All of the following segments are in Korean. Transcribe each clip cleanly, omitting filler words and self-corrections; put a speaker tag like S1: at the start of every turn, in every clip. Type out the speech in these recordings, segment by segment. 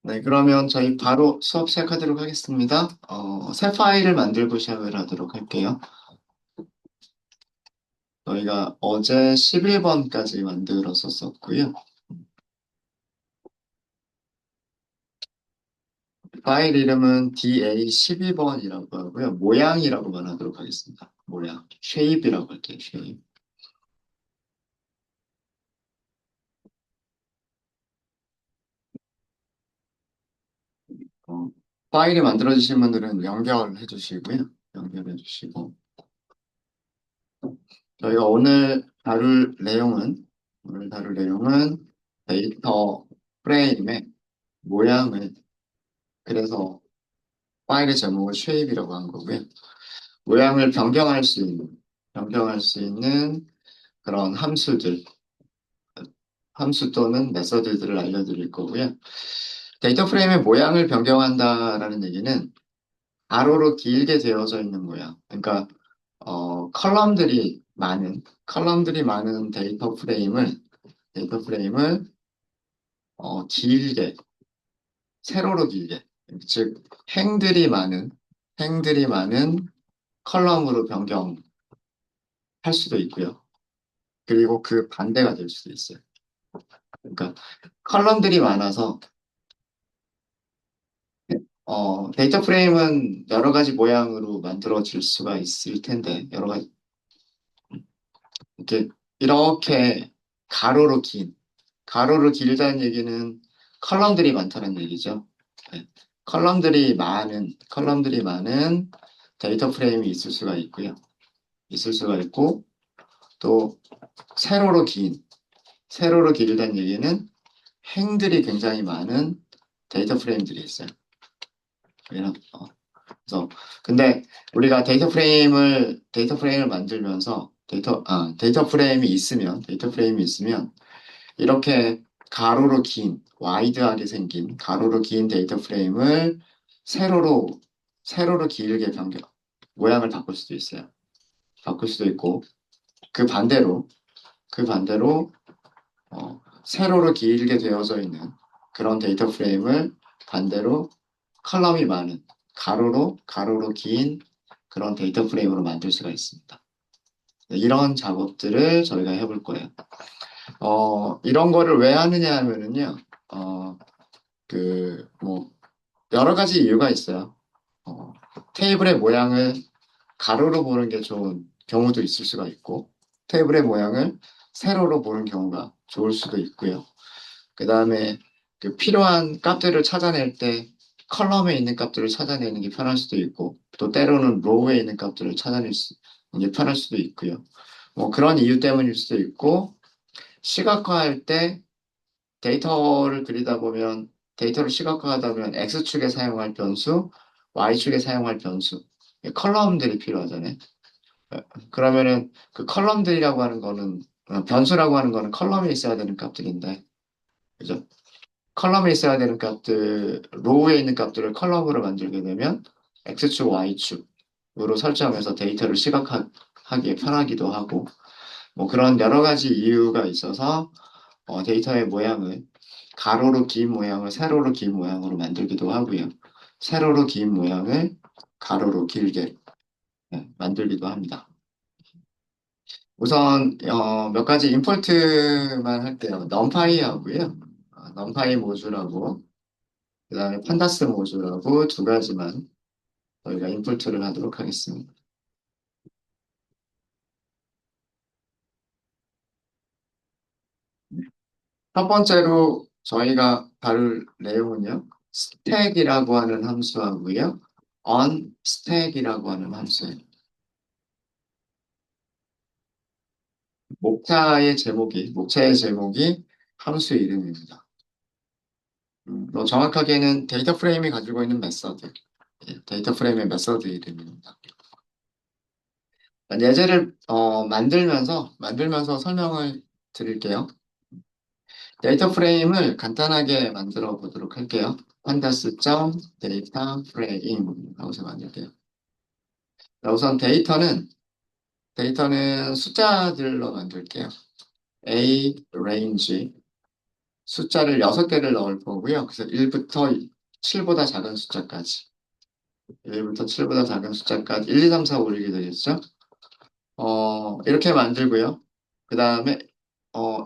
S1: 네, 그러면 저희 바로 수업 시작하도록 하겠습니다. 새 파일을 만들고 시작을 하도록 할게요. 저희가 어제 11번까지 만들었었고요. 파일 이름은 DA12번이라고 하고요. 모양이라고만 하도록 하겠습니다. 모양. shape이라고 할게요. shape. 어, 파일이 만들어지신 분들은 연결해 주시고요. 연결해 주시고. 저희가 오늘 다룰 내용은 데이터 프레임의 모양을 그래서 파일의 제목을 shape이라고 한 거고요. 모양을 변경할 수 있는 그런 함수 또는 메서드들을 알려드릴 거고요. 데이터 프레임의 모양을 변경한다라는 얘기는 가로로 길게 되어져 있는 모양. 그러니까 컬럼들이 많은 데이터 프레임을 길게 세로로 길게 즉 행들이 많은 컬럼으로 변경할 수도 있고요. 그리고 그 반대가 될 수도 있어요. 그러니까 컬럼들이 많아서 데이터 프레임은 여러 가지 모양으로 만들어질 수가 있을 텐데 여러 가지 이렇게 이렇게 가로로 긴 가로로 길다는 얘기는 컬럼들이 많다는 얘기죠. 네. 컬럼들이 많은 데이터 프레임이 있을 수가 있고 또 세로로 긴 세로로 길다는 얘기는 행들이 굉장히 많은 데이터 프레임들이 있어요. 그래서 그래서 근데 우리가 데이터 프레임을 만들면서 데이터 프레임이 있으면 이렇게 와이드하게 생긴 가로로 긴 데이터 프레임을 세로로 세로로 길게 모양을 바꿀 수도 있어요. 바꿀 수도 있고 그 반대로 그 반대로 세로로 길게 되어져 있는 그런 데이터 프레임을 반대로 컬럼이 많은 가로로 긴 그런 데이터 프레임으로 만들 수가 있습니다. 네, 이런 작업들을 저희가 해볼 거예요. 이런 거를 왜 하느냐 하면은요, 뭐, 여러 가지 이유가 있어요. 어, 테이블의 모양을 가로로 보는 게 좋은 경우도 있을 수가 있고, 테이블의 모양을 세로로 보는 경우가 좋을 수도 있고요. 그 다음에 그 필요한 값들을 찾아낼 때 컬럼에 있는 값들을 찾아내는 게 편할 수도 있고, 또 때로는 로우에 있는 값들을 찾아낼 수 있는 게 편할 수도 있고요. 뭐 그런 이유 때문일 수도 있고, 시각화할 때 데이터를 시각화하다 보면 X축에 사용할 변수, Y축에 사용할 변수, 컬럼들이 필요하잖아요. 그러면은 그 변수라고 하는 거는 컬럼에 있어야 되는 값들인데, 그죠? 컬럼에 있어야 되는 로우에 있는 값들을 컬럼으로 만들게 되면 X축, Y축으로 설정해서 데이터를 시각화하기에 편하기도 하고, 뭐 그런 여러 가지 이유가 있어서 데이터의 모양을 가로로 긴 모양을 세로로 긴 모양으로 만들기도 하고요. 세로로 긴 모양을 가로로 길게 만들기도 합니다. 우선 몇 가지 임포트만 할게요. 넘파이 하고요. 넘파이 모듈하고 그다음에 판다스 모듈하고 두 가지만 저희가 임포트를 하도록 하겠습니다. 첫 번째로 저희가 다룰 내용은요. 스택이라고 하는 함수하고요. onStack이라고 하는 함수예요. 목차의 제목이 함수 이름입니다. 정확하게는 데이터 프레임이 가지고 있는 데이터 프레임의 메서드 이름입니다. 예제를 만들면서 설명을 드릴게요. 데이터 프레임을 간단하게 만들어 보도록 할게요. pandas.data frame 하고서 만들게요. 자, 우선 데이터는 숫자들로 만들게요. A range 숫자를 6개를 넣을 거고요. 그래서 1부터 7보다 작은 숫자까지. 1부터 7보다 작은 숫자까지 1, 2, 3, 4, 5, 6이 되겠죠? 이렇게 만들고요. 그 다음에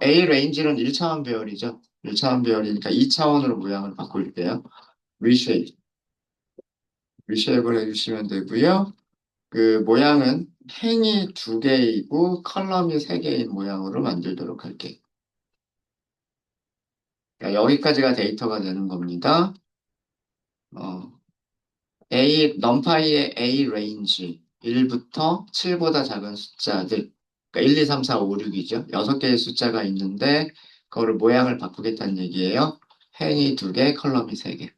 S1: A 레인지는 1차원 배열이죠. 1차원 배열이니까 2차원으로 모양을 바꿀게요. 리쉐입. 리쉐입을 해주시면 되고요. 그 모양은 행이 2개이고 컬럼이 3개인 모양으로 만들도록 할게요. 그러니까 여기까지가 데이터가 되는 겁니다. 어, 넘파이의 A 레인지 1부터 7보다 작은 숫자들, 그러니까 1, 2, 3, 4, 5, 6이죠. 6개의 숫자가 있는데 그거를 모양을 바꾸겠다는 얘기예요. 행이 2개, 컬럼이 3개.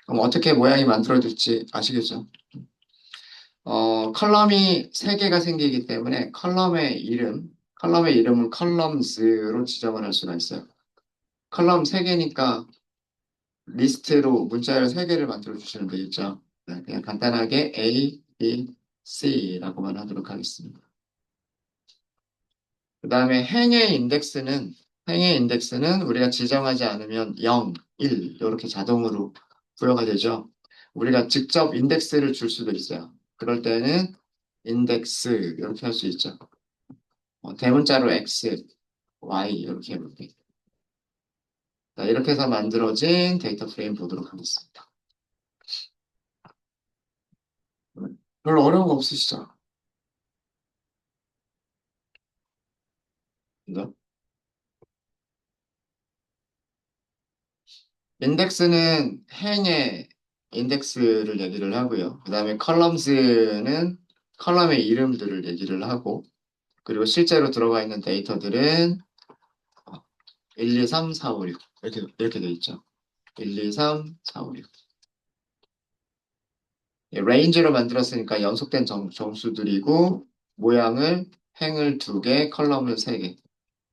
S1: 그럼 어떻게 모양이 만들어질지 아시겠죠? 컬럼이 3개가 생기기 때문에 컬럼의 이름은 컬럼즈로 지정을 할 수가 있어요. 컬럼 3개니까 리스트로 문자열 3개를 만들어 주시면 되겠죠. 네, 그냥 간단하게 A, B, C라고만 하도록 하겠습니다. 그 다음에 행의 인덱스는 우리가 지정하지 않으면 0, 1 이렇게 자동으로 부여가 되죠. 우리가 직접 인덱스를 줄 수도 있어요. 그럴 때는 인덱스 이렇게 할 수 있죠. 대문자로 X, Y 이렇게 해볼게요. 자, 이렇게 해서 만들어진 데이터 프레임 보도록 하겠습니다. 별로 어려운 거 없으시죠? 그죠? 인덱스는 행의 인덱스를 얘기를 하고요. 그 다음에 컬럼스는 컬럼의 이름들을 얘기를 하고, 그리고 실제로 들어가 있는 데이터들은 1, 2, 3, 4, 5, 6 이렇게 돼 있죠. 1, 2, 3, 4, 5, 6. 레인지로 만들었으니까 연속된 정수들이고 모양을 행을 2개, 컬럼을 3개.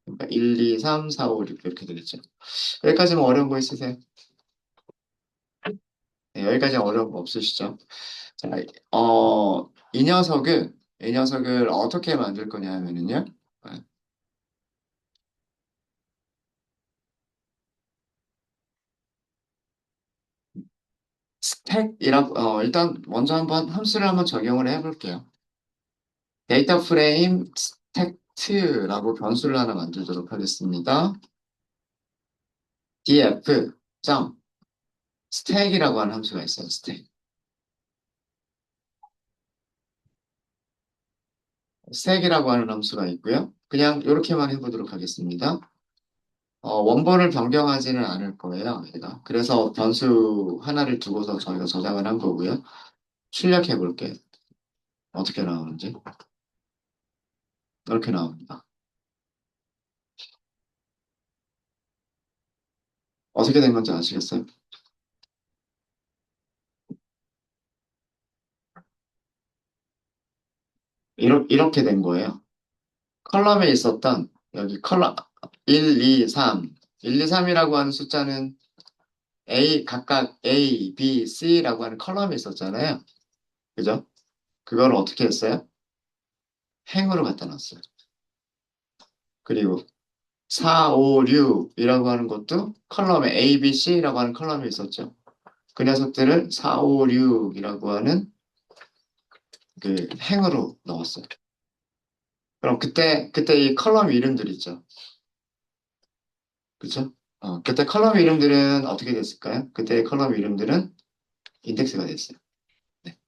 S1: 그러니까 1, 2, 3, 4, 5, 6 이렇게 되겠죠. 여기까지는 어려운 거 있으세요? 네, 여기까지는 어려운 거 없으시죠? 자, 이 녀석을 어떻게 만들 거냐면요. 일단 먼저 한번 함수를 한번 적용을 해볼게요. 데이터 프레임 스택트라고 변수를 하나 만들도록 하겠습니다. df 점 스택이라고 하는 함수가 있어요. 스택. 스택이라고 하는 함수가 있고요. 그냥 이렇게만 해보도록 하겠습니다. 원본을 변경하지는 않을 거예요. 얘가. 그래서 변수 하나를 두고서 저희가 저장을 한 거고요. 출력해 볼게요. 어떻게 나오는지. 이렇게 나옵니다. 어떻게 된 건지 아시겠어요? 이렇게 된 거예요. 컬럼에 있었던 여기 컬럼 1, 2, 3, 1, 2, 3이라고 하는 숫자는 각각 A, B, C라고 하는 컬럼이 있었잖아요. 그죠? 그걸 어떻게 했어요? 행으로 갖다 놨어요. 그리고 4, 5, 6이라고 하는 것도 컬럼에 A, B, C라고 하는 컬럼이 있었죠. 그 녀석들을 4, 5, 6이라고 하는 그 행으로 넣었어요. 그럼 그때 이 컬럼 이름들 있죠. 그쵸? 그때 컬럼 이름들은 어떻게 됐을까요? 그때 컬럼 이름들은 인덱스가 됐어요. 네.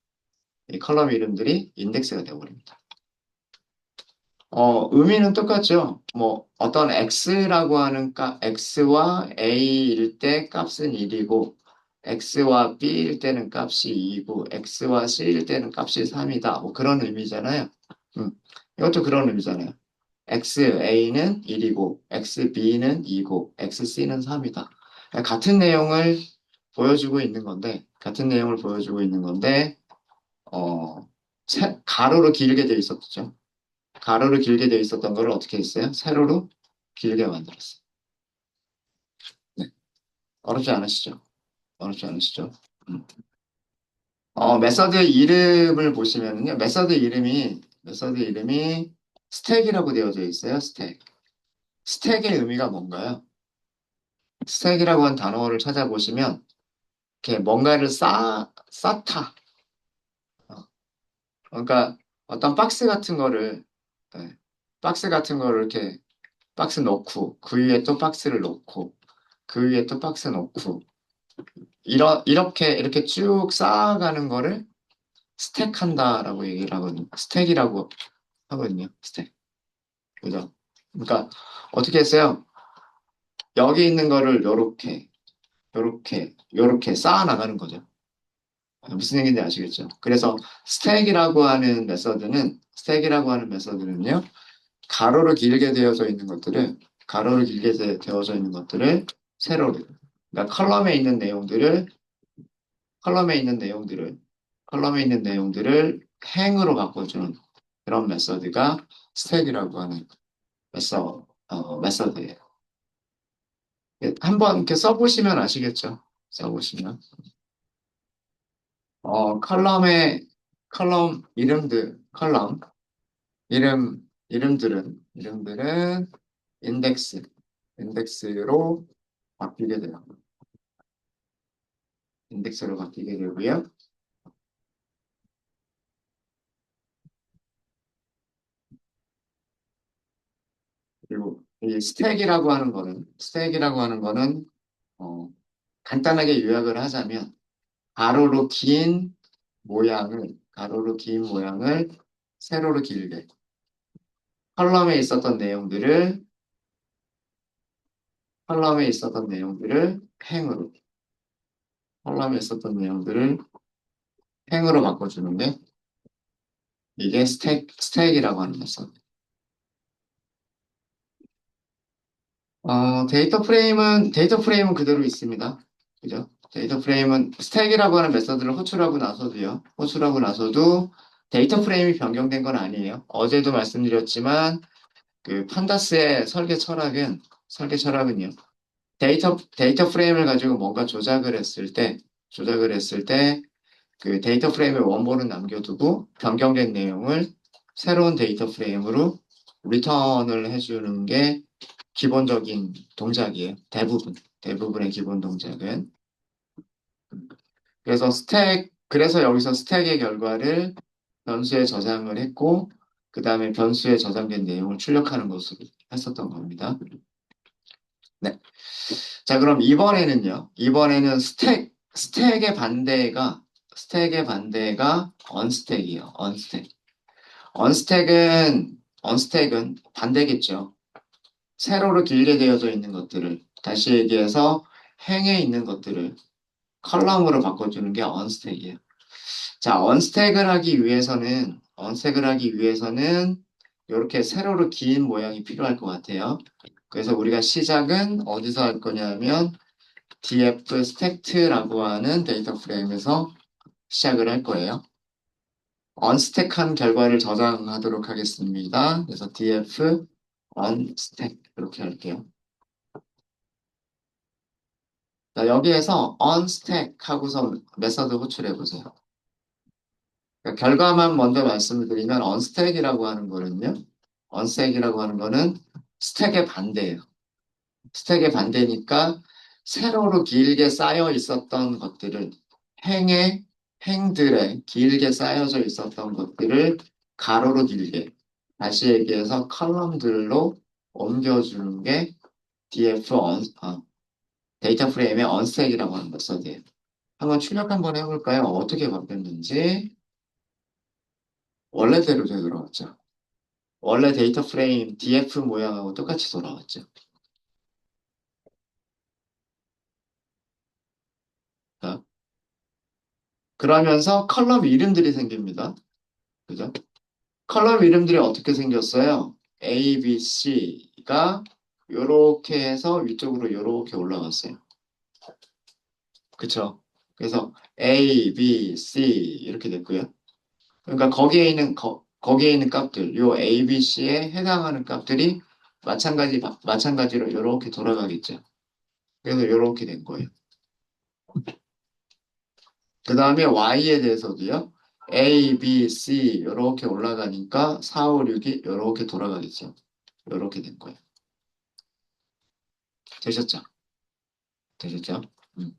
S1: 이 컬럼 이름들이 인덱스가 되어버립니다. 의미는 똑같죠. 뭐, 어떤 x라고 하는 x와 a일 때 값은 1이고, x와 b일 때는 값이 2이고, x와 c일 때는 값이 3이다. 뭐 그런 의미잖아요. 음, 이것도 그런 의미잖아요. XA는 1이고, XB는 2고, XC는 3이다. 같은 내용을 보여주고 있는 건데, 어, 가로로 길게 돼 있었죠. 가로로 길게 돼 있었던 걸 어떻게 했어요? 세로로 길게 만들었어요. 네. 어렵지 않으시죠? 어렵지 않으시죠? 음. 메서드 이름을 보시면은요, 메서드 이름이 스택이라고 되어져 있어요, 스택. 스택의 의미가 뭔가요? 스택이라고 하는 단어를 찾아보시면 이렇게 뭔가를 쌓다. 어, 그러니까 어떤 박스 같은 거를 네, 박스 같은 거를 이렇게 박스 넣고 그 위에 또 박스를 넣고 그 위에 또 박스 넣고 이렇게 쭉 쌓아가는 거를 스택한다라고 얘기를 하거든요. 스택이라고 하거든요. 스택. 그죠? 그러니까 어떻게 했어요? 여기 있는 거를 요렇게 쌓아 나가는 거죠. 무슨 얘기인지 아시겠죠? 그래서 스택이라고 하는 메서드는요, 가로로 길게 되어져 있는 것들을 세로로, 그러니까 컬럼에 있는 내용들을, 컬럼에 있는 내용들을 행으로 바꿔주는 그런 메서드가 스택이라고 하는 메서드예요. 한번 이렇게 써보시면 아시겠죠? 써보시면. 컬럼 이름들은 인덱스, 인덱스로 바뀌게 돼요. 인덱스로 바뀌게 되고요. 그리고 이 스택이라고 하는 거는, 어, 간단하게 요약을 하자면, 가로로 긴 모양을 세로로 길게, 컬럼에 있었던 내용들을, 컬럼에 있었던 내용들을 행으로, 컬럼에 있었던 내용들을 행으로 바꿔주는데, 이게 스택이라고 하는 메서드. 데이터 프레임은 그대로 있습니다. 그죠? 데이터 프레임은 스택이라고 하는 메서드를 호출하고 나서도 데이터 프레임이 변경된 건 아니에요. 어제도 말씀드렸지만, 그 판다스의 설계 철학은요. 데이터 프레임을 가지고 뭔가 조작을 했을 때, 그 데이터 프레임의 원본은 남겨두고 변경된 내용을 새로운 데이터 프레임으로 리턴을 해주는 게 기본적인 동작이에요. 대부분의 기본 동작은. 그래서 여기서 스택의 결과를 변수에 저장을 했고, 그 다음에 변수에 저장된 내용을 출력하는 것으로 했었던 겁니다. 네. 자, 그럼 이번에는 스택의 반대가 언스택이에요. 언스택은 반대겠죠. 세로로 길게 되어져 있는 것들을, 다시 얘기해서 행에 있는 것들을 컬럼으로 바꿔주는 게 언스택이에요. 자, 언스택을 하기 위해서는 이렇게 세로로 긴 모양이 필요할 것 같아요. 그래서 우리가 시작은 어디서 할 거냐면 df 스택트라고 하는 데이터 프레임에서 시작을 할 거예요. 언스택한 결과를 저장하도록 하겠습니다. 그래서 df onStack 이렇게 할게요. 자, 여기에서 onStack 하고서 메서드 호출해 보세요. 그러니까 결과만 먼저 말씀을 드리면 언스택이라고 하는 거는 스택의 반대예요. 스택의 반대니까 세로로 길게 쌓여 있었던 것들을 행에 행들에 길게 쌓여져 있었던 것들을 가로로 길게, 다시 얘기해서 컬럼들로 옮겨주는 게 데이터 프레임의 언스택이라고 하는 메서드예요. 한번 출력 한번 해볼까요? 어떻게 바뀌었는지. 원래대로 되돌아왔죠. 원래 데이터 프레임 df 모양하고 똑같이 돌아왔죠. 자, 그러면서 컬럼 이름들이 생깁니다. 그죠? 컬럼 이름들이 어떻게 생겼어요? A, B, C가 요렇게 해서 위쪽으로 요렇게 올라갔어요. 그쵸? 그래서 A, B, C 이렇게 됐고요. 그러니까 거기에 있는 값들, 요 A, B, C에 해당하는 값들이 마찬가지로 요렇게 돌아가겠죠. 그래서 요렇게 된 거예요. 그 다음에 Y에 대해서도요. A, B, C 이렇게 올라가니까 4, 5, 6이 이렇게 돌아가겠죠. 이렇게 된 거예요. 되셨죠? 되셨죠? 음.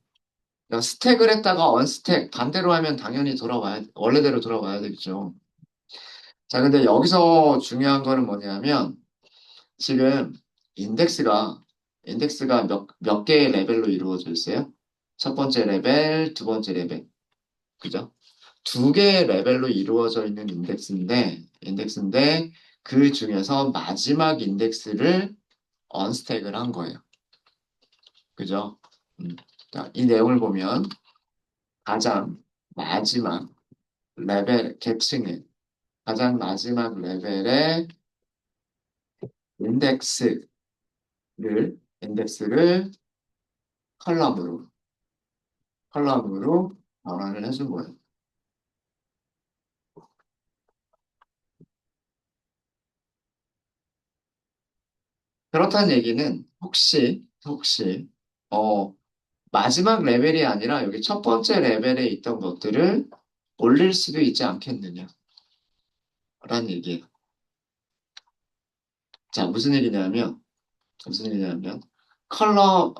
S1: 그러니까 스택을 했다가 언스택 반대로 하면 당연히 돌아와야 원래대로 돌아와야 되겠죠. 자, 근데 여기서 중요한 거는 뭐냐면 지금 인덱스가 인덱스가 몇 개의 레벨로 이루어져 있어요? 첫 번째 레벨, 두 번째 레벨. 그죠? 두 개의 레벨로 이루어져 있는 인덱스인데 그 중에서 마지막 인덱스를 언스택을 한 거예요. 그죠? 음. 자, 이 내용을 보면 가장 마지막 레벨 계층의 가장 마지막 레벨의 인덱스를 인덱스를 컬럼으로 컬럼으로 변환을 해준 거예요. 그렇다는 얘기는 혹시 어 마지막 레벨이 아니라 여기 첫 번째 레벨에 있던 것들을 올릴 수도 있지 않겠느냐라는 얘기예요. 자, 무슨 얘기냐면 컬러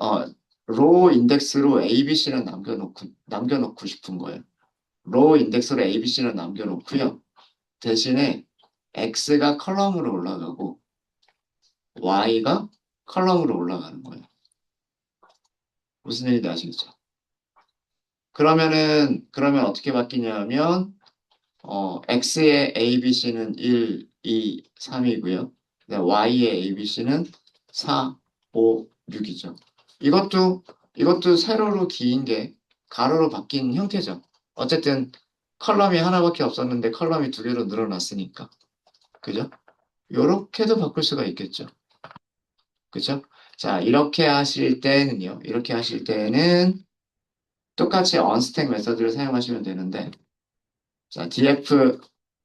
S1: 로 인덱스로 ABC는 남겨놓고 싶은 거예요. 로 인덱스로 ABC는 남겨놓고요. 대신에 X가 컬럼으로 올라가고 Y가 컬럼으로 올라가는 거예요. 무슨 얘기인지 아시겠죠? 그러면 어떻게 바뀌냐면 X의 ABC는 1, 2, 3이고요. Y의 ABC는 4, 5, 6이죠. 이것도 세로로 긴 게 가로로 바뀐 형태죠. 어쨌든 컬럼이 하나밖에 없었는데 컬럼이 두 개로 늘어났으니까. 그죠? 요렇게도 바꿀 수가 있겠죠. 그죠? 자, 이렇게 하실 때는 똑같이 언스택 메서드를 사용하시면 되는데, 자, df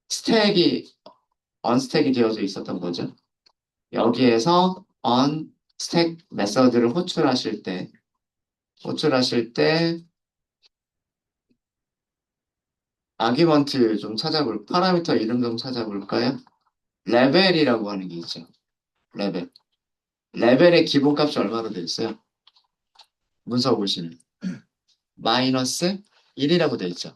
S1: 스택이 언스택이 되어져 있었던 거죠. 여기에서 onStack 메서드를 호출하실 때 아규먼트 좀 파라미터 이름 좀 찾아볼까요? 레벨이라고 하는 게 있죠. 레벨. 레벨의 기본값이 얼마로 되어 있어요? 문서 보시면 마이너스 1이라고 되어 있죠.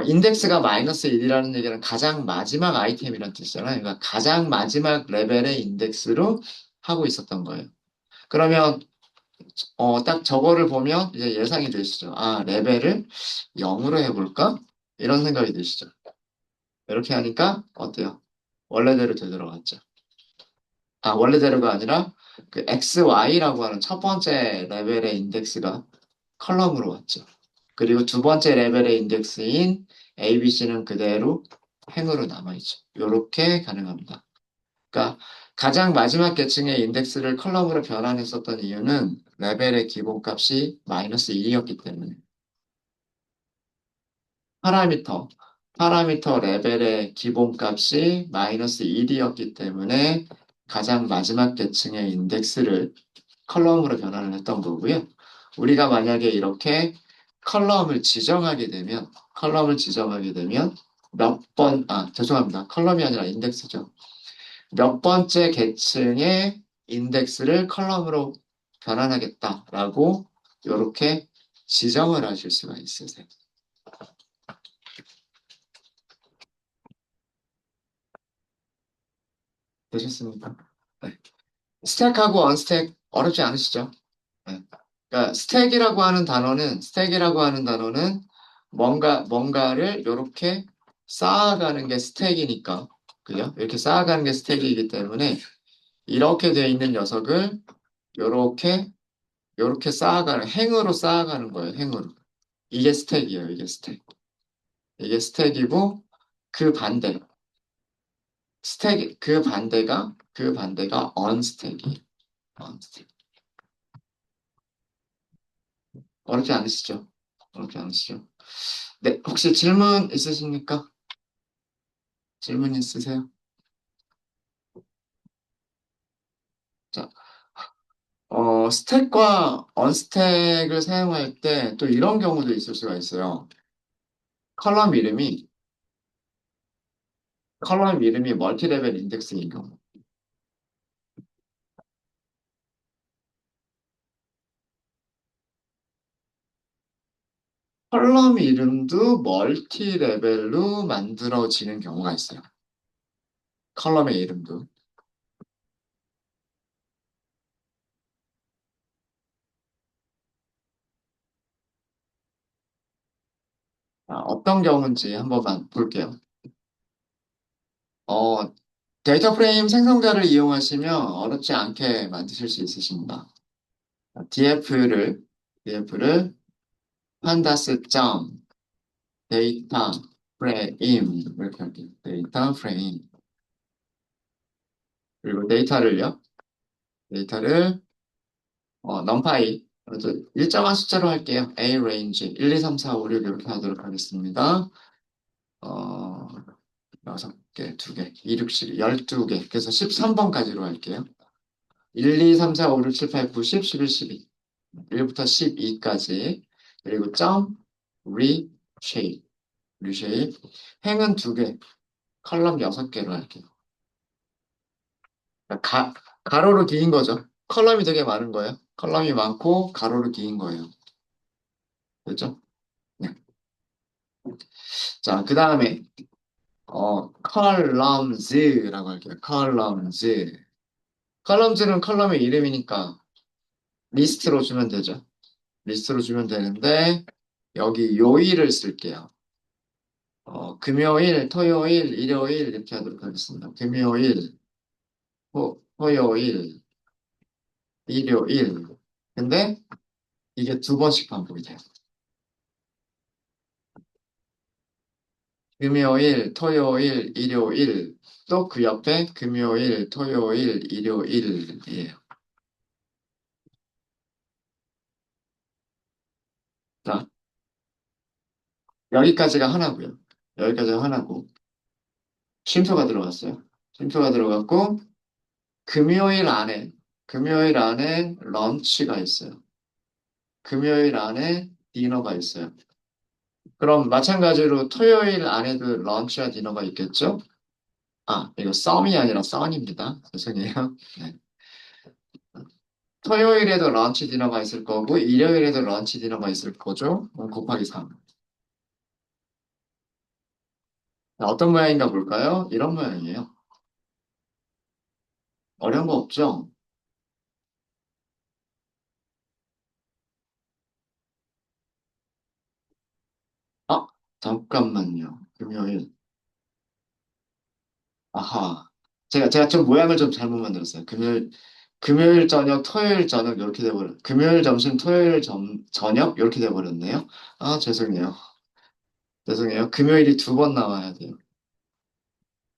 S1: 인덱스가 마이너스 1이라는 얘기는 가장 마지막 아이템이라는 뜻이잖아요. 그러니까 가장 마지막 레벨의 인덱스로 하고 있었던 거예요. 그러면 딱 저거를 보면 이제 예상이 되시죠. 아, 레벨을 0으로 해볼까? 이런 생각이 드시죠. 이렇게 하니까 어때요? 원래대로 되돌아갔죠. 아, 원래대로가 아니라 그 XY라고 하는 첫 번째 레벨의 인덱스가 컬럼으로 왔죠. 그리고 두 번째 레벨의 인덱스인 ABC는 그대로 행으로 남아있죠. 이렇게 가능합니다. 그러니까 가장 마지막 계층의 인덱스를 컬럼으로 변환했었던 이유는 레벨의 기본값이 마이너스 1이었기 때문에 파라미터, 파라미터 레벨의 기본값이 마이너스 1이었기 때문에 가장 마지막 계층의 인덱스를 컬럼으로 변환을 했던 거고요. 우리가 만약에 이렇게 컬럼을 지정하게 되면 죄송합니다. 컬럼이 아니라 인덱스죠. 몇 번째 계층의 인덱스를 컬럼으로 변환하겠다라고 이렇게 지정을 하실 수가 있으세요. 되셨습니까? 네. 스택하고 언스택 어렵지 않으시죠? 네. 그러니까 스택이라고 하는 단어는 뭔가를 이렇게 쌓아가는 게 스택이니까, 그죠? 이렇게 쌓아가는 게 스택이기 때문에 이렇게 되어 있는 녀석을 이렇게 행으로 쌓아가는 거예요. 행으로. 이게 스택이에요. 이게 스택이고 그 반대 그 반대가 언스택이에요. 언스택. 어렵지 않으시죠? 어렵지 않으시죠? 네, 혹시 질문 있으십니까? 질문 있으세요? 자, 스택과 언스택을 사용할 때 또 이런 경우도 있을 수가 있어요. 컬럼 이름이, 컬럼 이름이 멀티레벨 인덱스인 경우. 컬럼 이름도 멀티 레벨로 만들어지는 경우가 있어요. 컬럼의 이름도. 어떤 경우인지 한 번만 볼게요. 어, 데이터 프레임 생성자를 이용하시면 어렵지 않게 만드실 수 있으십니다. DF를 판다스 점 데이터 프레임 이렇게 할게요. 데이터 프레임. 그리고 데이터를 넘파이 그래서 일정한 숫자로 할게요. A range 1, 2, 3, 4, 5, 6 이렇게 하도록 하겠습니다. 어, 6개, 2개, 2, 6, 7, 12개. 그래서 13번까지로 할게요. 1, 2, 3, 4, 5, 6, 7, 8, 9, 10, 11, 12. 1부터 12까지. 그리고 점, reshape, reshape. 행은 2개, 컬럼 6개로 할게요. 가로로 기인 거죠. 컬럼이 되게 많은 거예요. 컬럼이 많고 가로로 기인 거예요. 됐죠? 네. 자, 그 다음에 컬럼즈라고 할게요. 컬럼즈. 컬럼즈는 컬럼의 이름이니까 리스트로 주면 되죠. 리스트로 주면 되는데 여기 요일을 쓸게요. 금요일, 토요일, 일요일 이렇게 하도록 하겠습니다. 금요일, 토요일, 일요일. 근데 이게 2번씩 반복이 돼요. 금요일, 토요일, 일요일. 또 그 옆에 금요일, 토요일, 일요일이에요. 자, 여기까지가 하나고요. 여기까지가 하나고. 쉼표가 들어갔어요. 쉼표가 들어갔고, 금요일 안에, 금요일 안에 런치가 있어요. 금요일 안에 디너가 있어요. 그럼 마찬가지로 토요일 안에도 런치와 디너가 있겠죠? 이거 썸이 아니라 썬입니다. 죄송해요. 네. 토요일에도 런치 디너가 있을 거고, 일요일에도 런치 디너가 있을 거죠? 곱하기 3. 어떤 모양인가 볼까요? 이런 모양이에요. 어려운 거 없죠? 아, 잠깐만요. 금요일. 아하. 제가 좀 모양을 좀 잘못 만들었어요. 금요일 저녁, 토요일 저녁, 이렇게 돼버렸, 금요일 점심, 토요일 저녁, 이렇게 돼버렸네요. 죄송해요. 죄송해요. 금요일이 2번 나와야 돼요.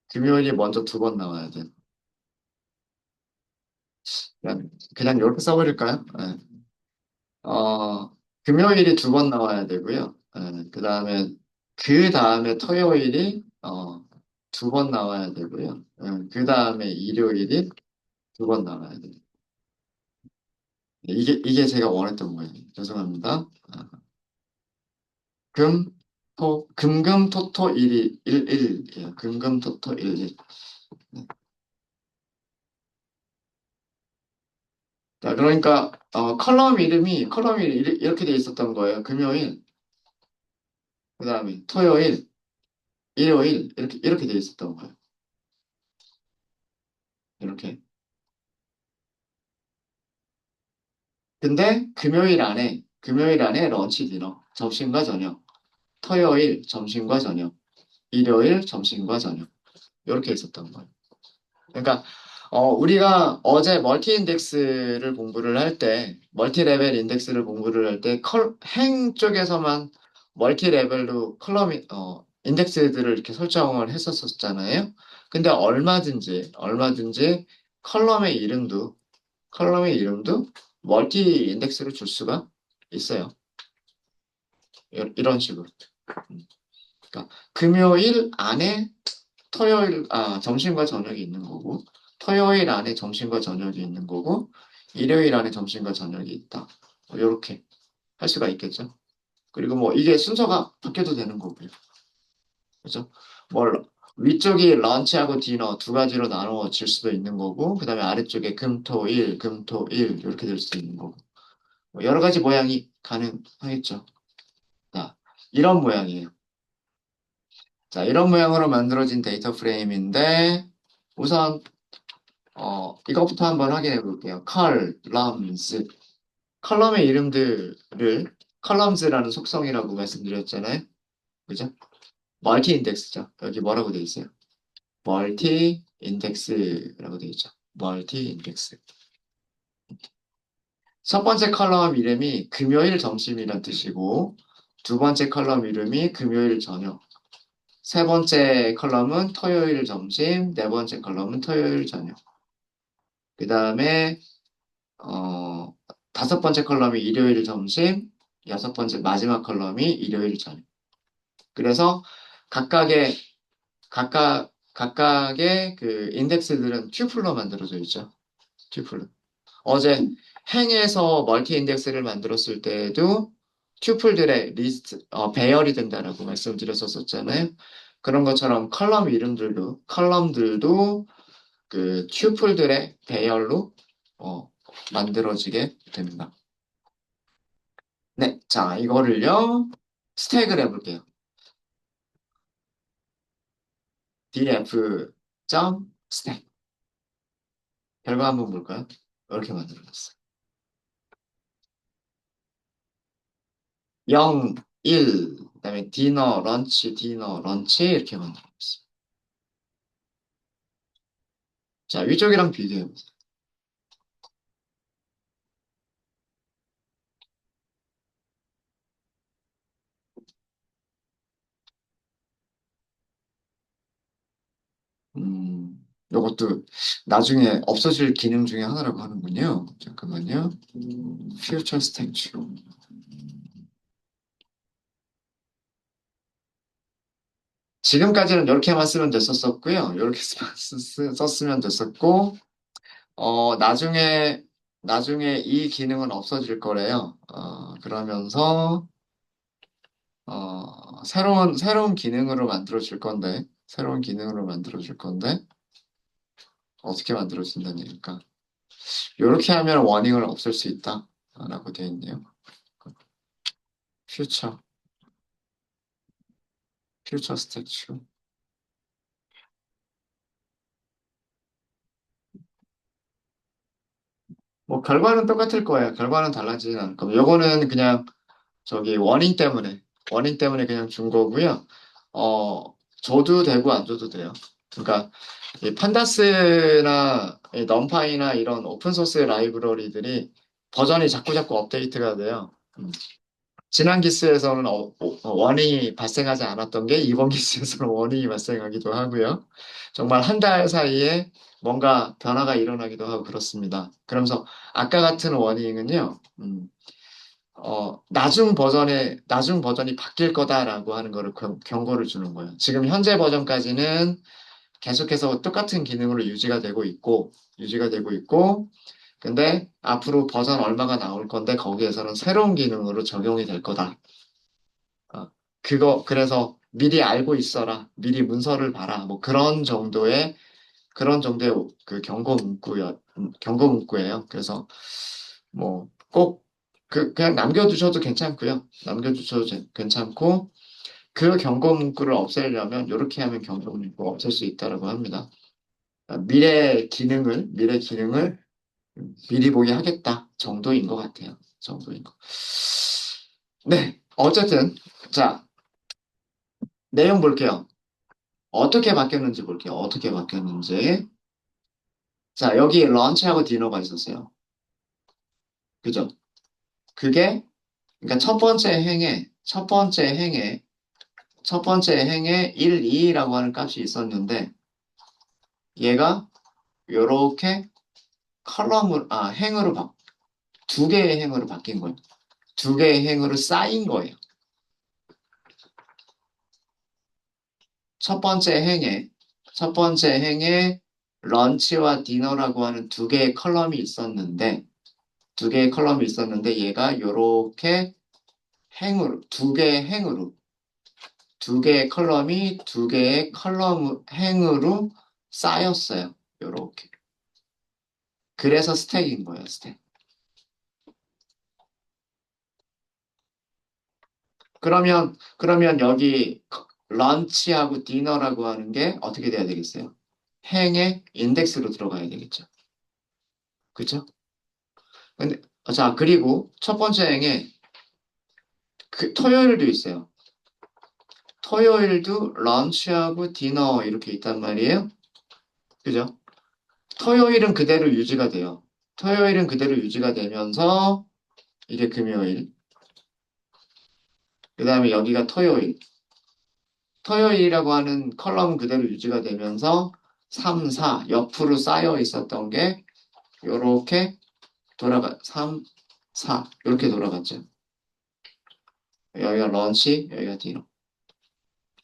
S1: 금요일이 먼저 2번 나와야 돼요. 그냥 이렇게 써버릴까요? 네. 금요일이 2번 나와야 되고요. 그 다음에 토요일이, 2번 나와야 되고요. 그 다음에 일요일이 2번 나와야 돼요. 이게 제가 원했던 거예요. 죄송합니다. 금금토토 일이 11이에요. 금금토토 11. 네. 자, 그러니까 컬럼 이름이 이렇게 돼 있었던 거예요. 금요일, 그다음에 토요일, 일요일 이렇게 돼 있었던 거예요. 이렇게. 근데 금요일 안에 런치 디너, 점심과 저녁, 토요일 점심과 저녁, 일요일 점심과 저녁 이렇게 있었던 거예요. 그러니까 우리가 어제 멀티 인덱스를 공부를 할 때, 멀티 레벨 인덱스를 공부를 할 때, 행 쪽에서만 멀티 레벨로 인덱스들을 이렇게 설정을 했었었잖아요. 근데 얼마든지 컬럼의 이름도, 컬럼의 이름도 멀티 인덱스로 줄 수가 있어요. 이런 식으로. 그러니까 금요일 안에 점심과 저녁이 있는 거고, 토요일 안에 점심과 저녁이 있는 거고, 일요일 안에 점심과 저녁이 있다. 이렇게 할 수가 있겠죠. 그리고 뭐 이게 순서가 바뀌어도 되는 거고요. 그죠? 뭐 위쪽이 런치하고 디너 2가지로 나누어질 수도 있는 거고, 그 다음에 아래쪽에 금토일 이렇게 될 수도 있는 거고. 뭐 여러 가지 모양이 가능하겠죠. 자, 이런 모양이에요. 자, 이런 모양으로 만들어진 데이터 프레임인데, 우선, 이것부터 한번 확인해 볼게요. columns. 컬럼의 이름들을 columns라는 속성이라고 말씀드렸잖아요. 그죠? 멀티 인덱스죠. 여기 뭐라고 되어 있어요? 멀티 인덱스라고 되어 있죠. 멀티 인덱스. 첫 번째 컬럼 이름이 금요일 점심이란 뜻이고, 두 번째 컬럼 이름이 금요일 저녁. 세 번째 컬럼은 토요일 점심, 네 번째 컬럼은 토요일 저녁. 그 다음에, 어, 다섯 번째 컬럼이 일요일 점심, 여섯 번째 마지막 컬럼이 일요일 저녁. 그래서 각각의, 각각의 그 인덱스들은 튜플로 만들어져 있죠. 튜플로. 어제 행에서 멀티 인덱스를 만들었을 때에도 튜플들의 리스트, 배열이 된다라고 말씀드렸었잖아요. 그런 것처럼 컬럼들도 그 튜플들의 배열로 만들어지게 됩니다. 네, 자, 이거를요, 스택을 해볼게요. df.stack. 결과 한번 볼까요? 이렇게 만들어졌어요. 0, 1, 그다음에 디너, 런치 이렇게 만들어졌어요. 자, 위쪽이랑 비교해보세요. 이것도 나중에 없어질 기능 중에 하나라고 하는군요. 잠깐만요. Future Stack. 지금까지는 이렇게만 쓰면 됐었고요. 이렇게 썼으면 됐었고, 나중에 이 기능은 없어질 거래요. 그러면서, 새로운 기능으로 만들어질 건데, 어떻게 만들어진다는 얘기일까? 이렇게 하면 워닝을 없앨 수 있다. 라고 되어 있네요. 퓨처, 퓨처 스택. 뭐, 결과는 똑같을 거예요. 결과는 달라지진 않을 겁니다. 요거는 그냥 저기 워닝 때문에 그냥 준 거고요. 줘도 되고 안 줘도 돼요. 그러니까 이 판다스나 이 넘파이나 이런 오픈소스 라이브러리들이 버전이 자꾸자꾸 업데이트가 돼요. 지난 기스에서는 워닝이 발생하지 않았던 게 이번 기스에서는 워닝이 발생하기도 하고요. 정말 한 달 사이에 뭔가 변화가 일어나기도 하고 그렇습니다. 그러면서 아까 같은 워닝은요, 나중 버전이 바뀔 거다라고 하는 거를 경고를 주는 거예요. 지금 현재 버전까지는 계속해서 똑같은 기능으로 유지가 되고 있고, 근데 앞으로 버전 얼마가 나올 건데 거기에서는 새로운 기능으로 적용이 될 거다. 그래서 미리 알고 있어라. 미리 문서를 봐라. 뭐 그런 정도의 그 경고 문구예요. 그래서 뭐 꼭 그냥 남겨두셔도 괜찮고요. 괜찮고 그 경고 문구를 없애려면 이렇게 하면 경고 문구가 없앨 수 있다라고 합니다. 미래 기능을 미리 보게 하겠다 정도인 것 같아요. 정도인 거. 네, 어쨌든 자 내용 볼게요. 어떻게 바뀌었는지 볼게요. 어떻게 바뀌었는지. 자, 여기 런치하고 디너가 있었어요. 그죠? 그게, 그러니까 첫 번째 행에 1, 2라고 하는 값이 있었는데, 얘가 요렇게 행으로 두 개의 행으로 바뀐 거예요. 두 개의 행으로 쌓인 거예요. 첫 번째 행에, 첫 번째 행에 런치와 디너라고 하는 두 개의 컬럼이 있었는데, 얘가 요렇게 두 개의 컬럼이 두 개의 컬럼 행으로 쌓였어요. 요렇게. 그래서 스택인 거예요, 스택. 그러면 여기 런치하고 디너라고 하는 게 어떻게 돼야 되겠어요? 행의 인덱스로 들어가야 되겠죠. 그죠? 근데, 자, 그리고 첫 번째 행에 토요일도 있어요. 토요일도 런치하고 디너 이렇게 있단 말이에요. 그죠? 토요일은 그대로 유지가 돼요. 토요일은 그대로 유지가 되면서 이게 금요일. 그 다음에 여기가 토요일. 토요일이라고 하는 컬럼은 그대로 유지가 되면서 3, 4 옆으로 쌓여 있었던 게 요렇게 3, 4 이렇게 돌아갔죠. 여기가 런치, 여기가 디너.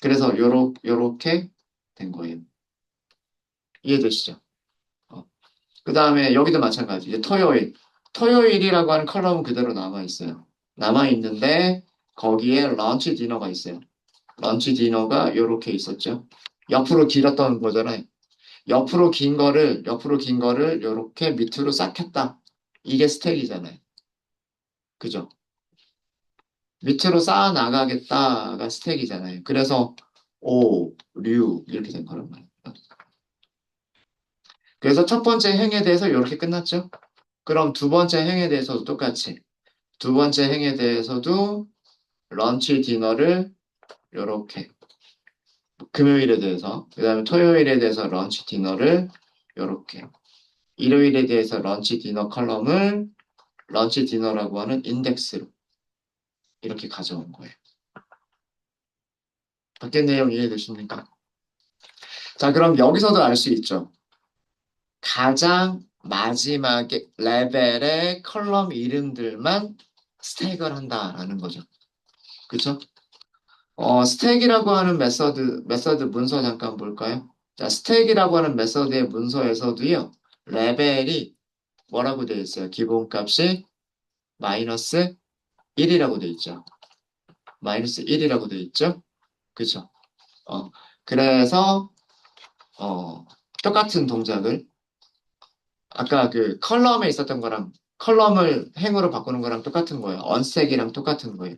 S1: 그래서 요렇게 된 거예요. 이해되시죠? 그 다음에 여기도 마찬가지. 이제 토요일. 토요일이라고 하는 컬럼은 그대로 남아있어요. 남아있는데 거기에 런치 디너가 있어요. 런치 디너가 요렇게 있었죠. 옆으로 길었던 거잖아요. 옆으로 긴 거를 요렇게 밑으로 싹 했다. 이게 스택이잖아요. 그죠? 밑으로 쌓아 나가겠다가 스택이잖아요. 그래서 5, 6 이렇게 된 거란 말이에요. 그래서 첫 번째 행에 대해서 이렇게 끝났죠. 그럼 두 번째 행에 대해서도 똑같이 두 번째 행에 대해서도 런치 디너를 이렇게 금요일에 대해서 그다음에 토요일에 대해서 런치 디너를 이렇게 일요일에 대해서 런치 디너 컬럼을 런치 디너라고 하는 인덱스로 이렇게 가져온 거예요. 밖에 내용 이해되십니까? 자, 그럼 여기서도 알 수 있죠. 가장 마지막에 레벨의 컬럼 이름들만 스택을 한다라는 거죠. 그쵸? 스택이라고 하는 메서드 문서 잠깐 볼까요? 자, 스택이라고 하는 메서드의 문서에서도요, 레벨이 뭐라고 되어 있어요? 기본값이 마이너스 1이라고 되어 있죠. 마이너스 1이라고 되어 있죠? 그쵸? 어, 그래서, 똑같은 동작을, 아까 그 컬럼에 있었던 거랑, 컬럼을 행으로 바꾸는 거랑 똑같은 거예요. 언스택이랑 똑같은 거예요.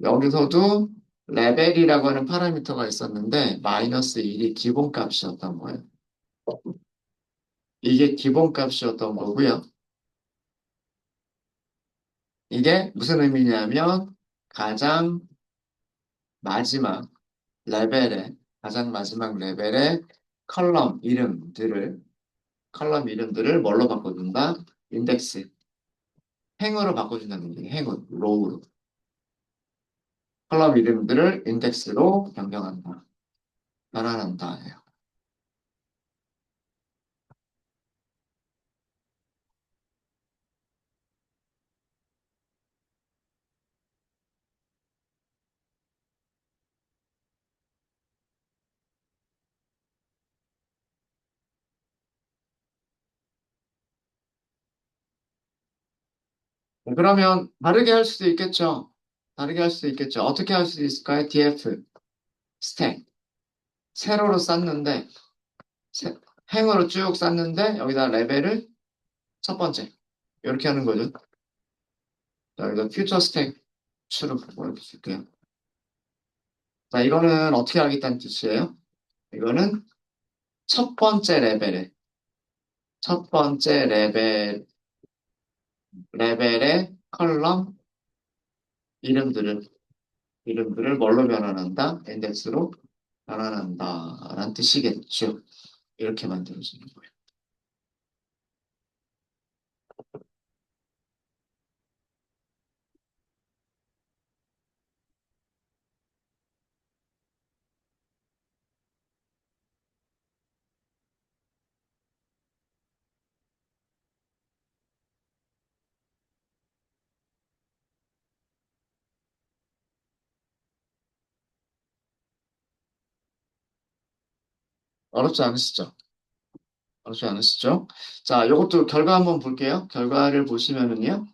S1: 여기서도 레벨이라고 하는 파라미터가 있었는데 마이너스 1이 기본값이었던 거예요. 이게 기본값이었던 거고요. 이게 무슨 의미냐면 가장 마지막 가장 마지막 레벨의 컬럼 이름들을 뭘로 바꿔준다? 인덱스, 행으로 바꿔준다는 얘기예요. 행으로, 로우로. 컬럼 이름들을 인덱스로 변경한다. 변환한다. 예요. 그러면 다르게 할 수도 있겠죠. 다르게 할 수도 있겠죠. 어떻게 할 수 있을까요? df, 스택. 세로로 쌓는데, 세- 행으로 쭉 쌓는데, 여기다 레벨을 첫 번째. 이렇게 하는 거죠. 자, 여기다 퓨처 스택 추를 이렇게 쓸게요. 자, 이거는 어떻게 하겠다는 뜻이에요? 이거는 첫 번째 레벨에, 첫 번째 레벨의 컬럼 이름들을, 이름들을 뭘로 변환한다? 인덱스로 변환한다. 라는 뜻이겠죠. 이렇게 만들어지는 거예요. 어렵지 않으시죠? 어렵지 않으시죠? 자, 이것도 결과 한번 볼게요. 결과를 보시면은요.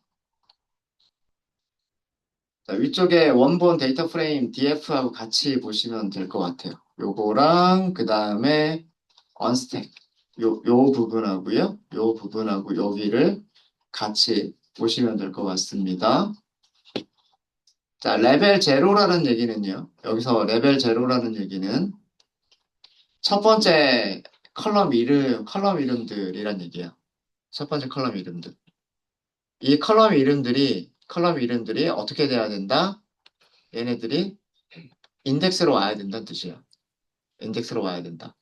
S1: 자, 위쪽에 원본 데이터 프레임 DF하고 같이 보시면 될 것 같아요. 요거랑 그 다음에 언스택 요 부분하고요. 요 부분하고 여기를 같이 보시면 될 것 같습니다. 자, 레벨 제로라는 얘기는요. 여기서 레벨 제로라는 얘기는 첫 번째 컬럼 이름들이란 얘기야. 첫 번째 컬럼 이름들. 이 컬럼 이름들이 어떻게 돼야 된다? 얘네들이 인덱스로 와야 된다는 뜻이야. 인덱스로 와야 된다.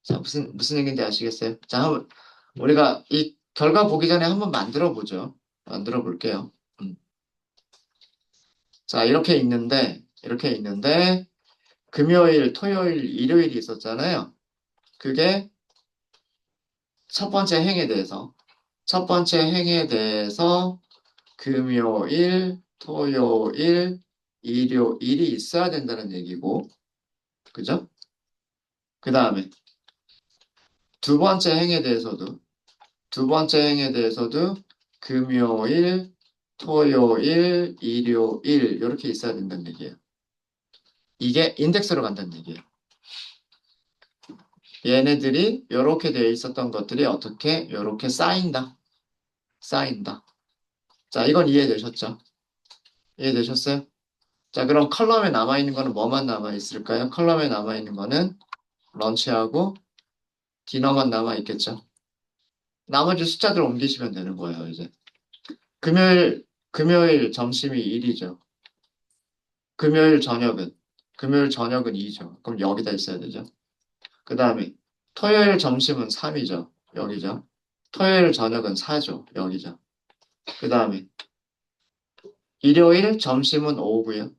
S1: 자, 무슨 얘기인지 아시겠어요? 자, 우리가 이 결과 보기 전에 한번 만들어 보죠. 만들어 볼게요. 자, 이렇게 있는데, 금요일, 토요일, 일요일이 있었잖아요. 그게 첫 번째 행에 대해서 금요일, 토요일, 일요일이 있어야 된다는 얘기고, 그죠? 그 다음에 두 번째 행에 대해서도, 두 번째 행에 대해서도 금요일, 토요일, 일요일, 이렇게 있어야 된다는 얘기예요. 이게 인덱스로 간다는 얘기예요. 얘네들이 이렇게 되어 있었던 것들이 어떻게 이렇게 쌓인다. 자, 이건 이해되셨죠? 이해되셨어요? 자, 그럼 컬럼에 남아있는 거는 뭐만 남아있을까요? 컬럼에 남아있는 거는 런치하고 디너만 남아있겠죠? 나머지 숫자들 옮기시면 되는 거예요, 이제. 금요일 점심이 1이죠. 금요일 저녁은, 금요일 저녁은 2죠. 그럼 여기다 있어야 되죠. 그 다음에 토요일 점심은 3이죠. 여기죠. 토요일 저녁은 4죠. 여기죠. 그 다음에 일요일 점심은 5고요.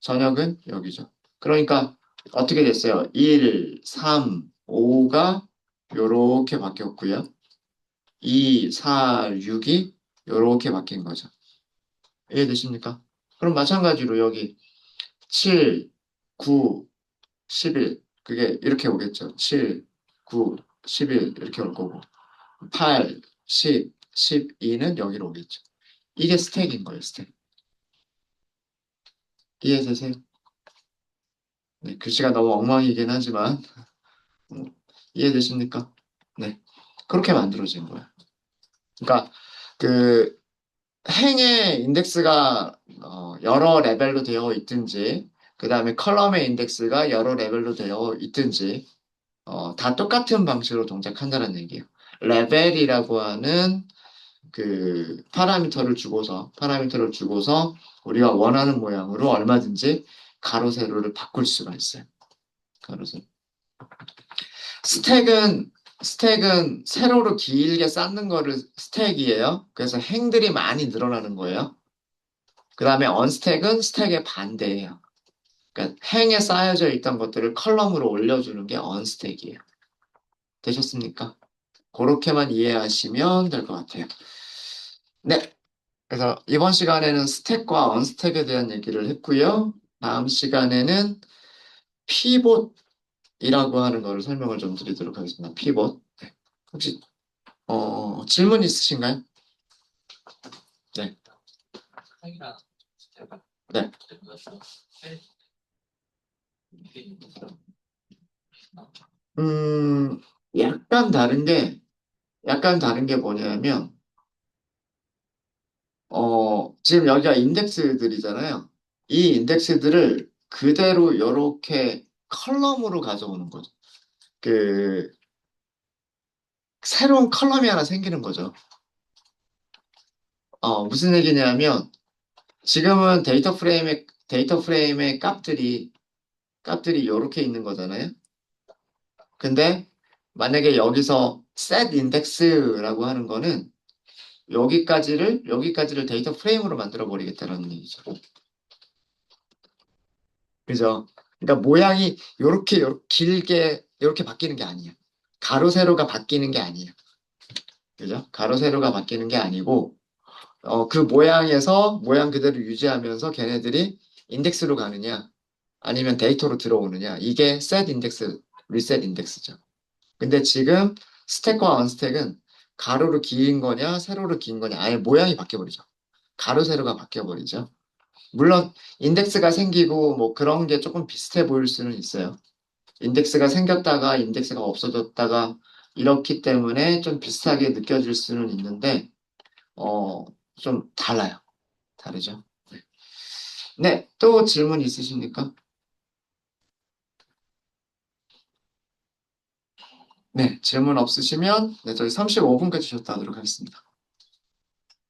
S1: 저녁은 여기죠. 그러니까 어떻게 됐어요? 1, 3, 5가 요렇게 바뀌었고요. 2, 4, 6이 요렇게 바뀐 거죠. 이해되십니까? 그럼 마찬가지로 여기 7, 9, 11 그게 이렇게 오겠죠. 7, 9, 11 이렇게 올 거고 8, 10, 12는 여기로 오겠죠. 이게 스택인 거예요, 스택. 이해되세요? 네, 글씨가 너무 엉망이긴 하지만 이해되십니까? 네. 그렇게 만들어진 거예요. 그러니까 그 행의 인덱스가 여러 레벨로 되어 있든지 그 다음에 컬럼의 인덱스가 여러 레벨로 되어 있든지 다 똑같은 방식으로 동작한다는 얘기예요. 레벨이라고 하는 그 파라미터를 주고서 우리가 원하는 모양으로 얼마든지 가로 세로를 바꿀 수가 있어요. 가로 세로. 스택은 세로로 길게 쌓는 거를 스택이에요. 그래서 행들이 많이 늘어나는 거예요. 그 다음에 언스택은 스택의 반대예요. 그러니까 행에 쌓여져 있던 것들을 컬럼으로 올려주는 게 언스택이에요. 되셨습니까? 그렇게만 이해하시면 될 것 같아요. 네. 그래서 이번 시간에는 스택과 언스택에 대한 얘기를 했고요. 다음 시간에는 피봇이라고 하는 거를 설명을 좀 드리도록 하겠습니다. 피봇. 네. 혹시 질문 있으신가요? 네. 네. 음, 약간 다른 게, 약간 다른 게 뭐냐면, 지금 여기가 인덱스들이잖아요. 이 인덱스들을 그대로 이렇게 컬럼으로 가져오는 거죠. 그, 새로운 컬럼이 하나 생기는 거죠. 무슨 얘기냐면, 지금은 데이터 프레임의 값들이 이렇게 있는 거잖아요. 근데 만약에 여기서 set index라고 하는 거는 여기까지를 데이터 프레임으로 만들어 버리겠다는 얘기죠. 그죠? 그러니까 모양이 요렇게 길게 이렇게 바뀌는 게 아니에요. 가로 세로가 바뀌는 게 아니에요. 그죠? 가로 세로가 바뀌는 게 아니고 그 모양에서 모양 그대로 유지하면서 걔네들이 인덱스로 가느냐 아니면 데이터로 들어오느냐 이게 set 인덱스, reset 인덱스죠. 근데 지금 스택과 언스택은 가로로 긴 거냐 세로로 긴 거냐 아예 모양이 바뀌어 버리죠. 가로 세로가 바뀌어 버리죠. 물론 인덱스가 생기고 뭐 그런 게 조금 비슷해 보일 수는 있어요. 인덱스가 생겼다가 인덱스가 없어졌다가 이렇기 때문에 좀 비슷하게 느껴질 수는 있는데 어, 좀 달라요. 다르죠. 네. 네, 또 질문 있으십니까? 네, 질문 없으시면 네, 저희 35분까지 쉬었다 하도록 하겠습니다.